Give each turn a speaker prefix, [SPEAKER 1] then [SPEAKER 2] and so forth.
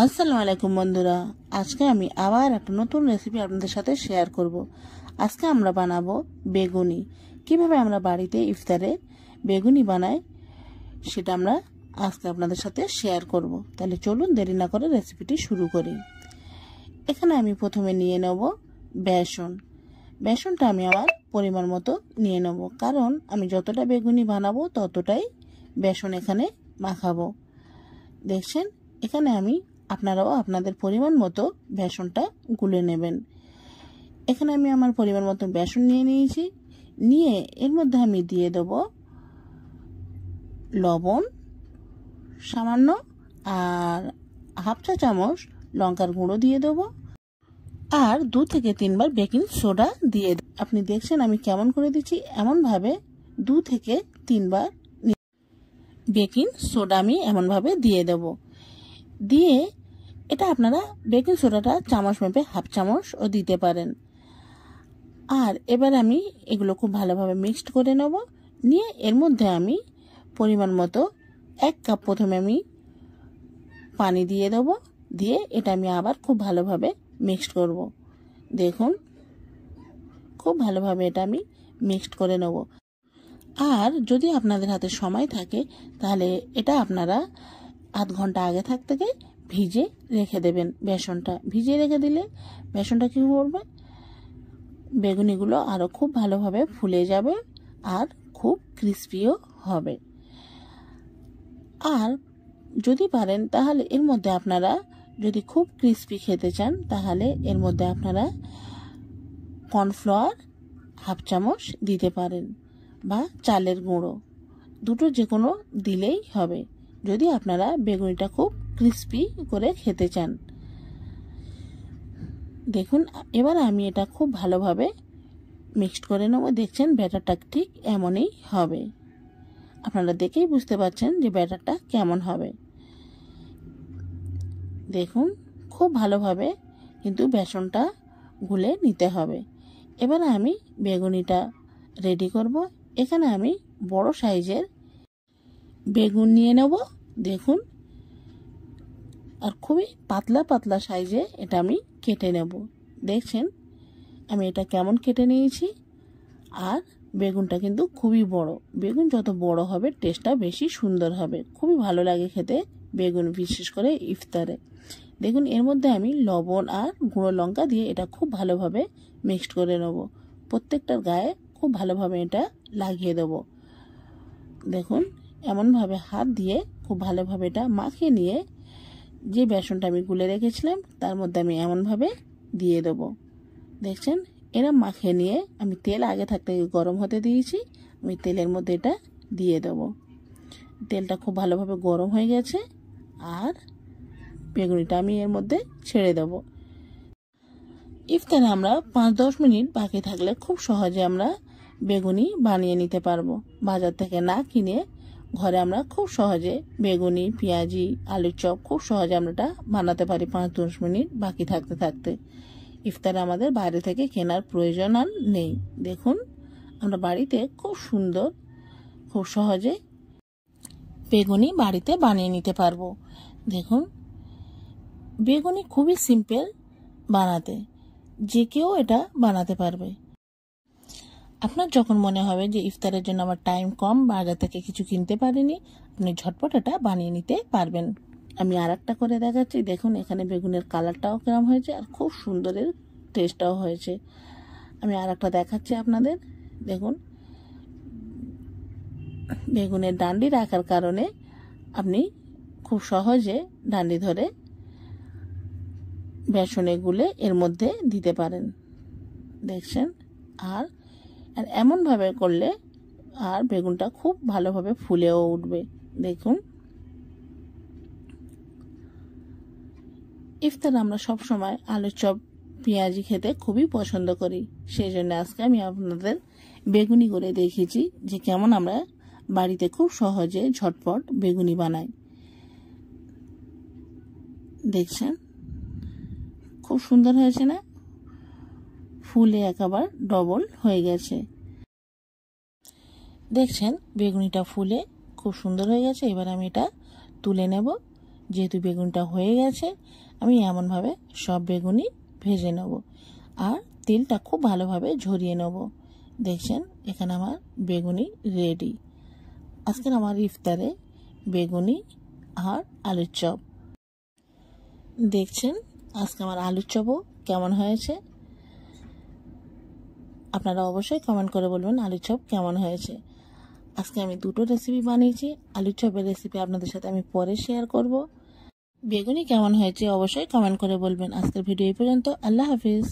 [SPEAKER 1] আসসালামু আলাইকুম বন্ধুরা, আজকে আমি আবার একটা নতুন রেসিপি আপনাদের সাথে শেয়ার করব। আজকে আমরা বানাবো বেগুনি। কিভাবে আমরা বাড়িতে ইফতারে বেগুনি বানাই সেটা আমরা আজকে আপনাদের সাথে শেয়ার করব। তাহলে চলুন দেরি না করে রেসিপিটি শুরু করি। এখানে আমি প্রথমে নিয়ে নেব বেসন। বেসনটা আমি আমার পরিমাণ মতো নিয়ে নেব, কারণ আমি যতটা বেগুনি বানাবো ততটাই বেসন এখানে মাখাবো। দেখছেন, এখানে আমি আপনারাও আপনাদের পরিমাণ মতো বেসনটা গুলে নেবেন। এখানে আমি আমার পরিমাণ মতো বেসন নিয়ে নিয়েছি। নিয়ে এর মধ্যে আমি দিয়ে দেব লবণ সামান্য, আর হাফ চা চামচ লঙ্কার গুঁড়ো দিয়ে দেব, আর 2 থেকে 3 বার বেকিং সোডা দিয়ে। আপনি দেখছেন আমি কেমন করে দিচ্ছি, এমনভাবে 2 থেকে 3 বার বেকিং সোডা আমি এমনভাবে দিয়ে দেব। দিয়ে এটা আপনারা বেকিং সোডাটা চামচ মেপে হাফ চামচও দিতে পারেন। আর এবার আমি এগুলো খুব ভালোভাবে মিক্সড করে নেব। নিয়ে এর মধ্যে আমি পরিমাণ মতো 1 কাপ প্রথমে আমি পানি দিয়ে দেব। দিয়ে এটা আমি আবার খুব ভালোভাবে মিক্সড করব। দেখুন, খুব ভালোভাবে এটা আমি মিক্সড করে নেব। আর যদি আপনাদের হাতে সময় থাকে তাহলে এটা আপনারা আধ ঘন্টা আগে থেকে ভিজে রেখে দেবেন। বেসনটা ভিজিয়ে রেখে দিলে বেসনটা কী করবে, বেগুনিগুলো আরও খুব ভালোভাবে ফুলে যাবে আর খুব ক্রিস্পিও হবে। আর যদি পারেন তাহলে এর মধ্যে আপনারা যদি খুব ক্রিস্পি খেতে চান তাহলে এর মধ্যে আপনারা কর্নফ্লাওয়ার হাফ চামচ দিতে পারেন, বা চালের গুঁড়ো, দুটো যে কোনো দিলেই হবে যদি আপনারা বেগুনিটা খুব ক্রিস্পি করে খেতে চান। দেখুন, এবার আমি এটা খুব ভালোভাবে মিক্সড করে নেব। দেখছেন ব্যাটারটা ঠিক এমনই হবে। আপনারা দেখেই বুঝতে পারছেন যে ব্যাটারটা কেমন হবে। দেখুন, খুব ভালোভাবে কিন্তু বেসনটা গুলে নিতে হবে। এবার আমি বেগুনিটা রেডি করব। এখানে আমি বড় সাইজের বেগুন নিয়ে নেব। দেখুন, আর খুবই পাতলা পাতলা সাইজে এটা আমি কেটে নেব। দেখছেন আমি এটা কেমন কেটে নিয়েছি। আর বেগুনটা কিন্তু খুবই বড়। বেগুন যত বড় হবে টেস্টটা বেশি সুন্দর হবে, খুবই ভালো লাগে খেতে বেগুন, বিশেষ করে ইফতারে। দেখুন, এর মধ্যে আমি লবণ আর গুঁড়ো লঙ্কা দিয়ে এটা খুব ভালোভাবে মিক্সড করে নেব। প্রত্যেকটার গায়ে খুব ভালোভাবে এটা লাগিয়ে দেব। দেখুন, এমনভাবে হাত দিয়ে খুব ভালোভাবে এটা মাখিয়ে নিয়ে যে বেসনটা আমি গুলে রেখেছিলাম তার মধ্যে আমি এমনভাবে দিয়ে দেব। দেখছেন, এরম মাখিয়ে নিয়ে আমি তেল আগে থাকতে গরম হতে দিয়েছি। আমি তেলের মধ্যে এটা দিয়ে দেব। তেলটা খুব ভালোভাবে গরম হয়ে গেছে। আর বেগুনিটা আমি এর মধ্যে ছেড়ে দেব। ইফতারে আমরা 5-10 মিনিট বাকি থাকলে খুব সহজে আমরা বেগুনি বানিয়ে নিতে পারবো। বাজার থেকে না কিনে ঘরে আমরা খুব সহজে বেগুনি, পেঁয়াজি, আলুর চপ খুব সহজে আমরা এটা বানাতে পারি 5-10 মিনিট বাকি থাকতে। ইফতারে আমাদের বাইরে থেকে কেনার প্রয়োজন আর নেই। দেখুন, আমরা বাড়িতে খুব সুন্দর, খুব সহজে বেগুনি বাড়িতে বানিয়ে নিতে পারবো। দেখুন, বেগুনি খুবই সিম্পল বানাতে, যে কেউ এটা বানাতে পারবে। আপনার যখন মনে হবে যে ইফতারের জন্য আমার টাইম কম, বাজার থেকে কিছু কিনতে পারিনি, আপনি ঝটপট এটা বানিয়ে নিতে পারবেন। আমি আর একটা করে দেখাচ্ছি। দেখুন, এখানে বেগুনের কালারটাও কেমন হয়েছে আর খুব সুন্দরের টেস্টটাও হয়েছে। আমি আর একটা দেখাচ্ছি আপনাদের। দেখুন, বেগুনের ডান্ডি রাখার কারণে আপনি খুব সহজে ডান্ডি ধরে বেসনে গুলে এর মধ্যে দিতে পারেন। দেখছেন, আর এমনভাবে করলে আর বেগুনটা খুব ভালোভাবে ফুলেও উঠবে। দেখুন, ইফতারে আমরা সব সময় আলুর চপ, পেঁয়াজি খেতে খুবই পছন্দ করি। সেই জন্য আজকে আমি আপনাদের বেগুনি করে দেখিয়েছি যে কেমন আমরা বাড়িতে খুব সহজে ঝটপট বেগুনি বানাই। দেখছেন খুব সুন্দর হয়েছে না? ফুলে একেবারে ডবল হয়ে গেছে। দেখছেন বেগুনিটা ফুলে খুব সুন্দর হয়ে গেছে। এবার আমি এটা তুলে নেব। যেহেতু বেগুনটা হয়ে গেছে, আমি এমনভাবে সব বেগুনই ভেজে নেব আর তেলটা খুব ভালোভাবে ঝরিয়ে নেব। দেখছেন এখানে আমার বেগুনি রেডি। আজকের আমার ইফতারে বেগুনি আর আলুর চপ। দেখছেন আজকে আমার আলুর চপও কেমন হয়েছে। আপনারা অবশ্যই কমেন্ট করে বলবেন আলুর চপ কেমন হয়েছে। আজকে আমি দুটো রেসিপি বানিয়েছি। আলুর চপের রেসিপি আপনাদের সাথে আমি পরে শেয়ার করব। বেগুনি কেমন হয়েছে অবশ্যই কমেন্ট করে বলবেন। আজকের ভিডিও এই পর্যন্ত। আল্লাহ হাফিজ।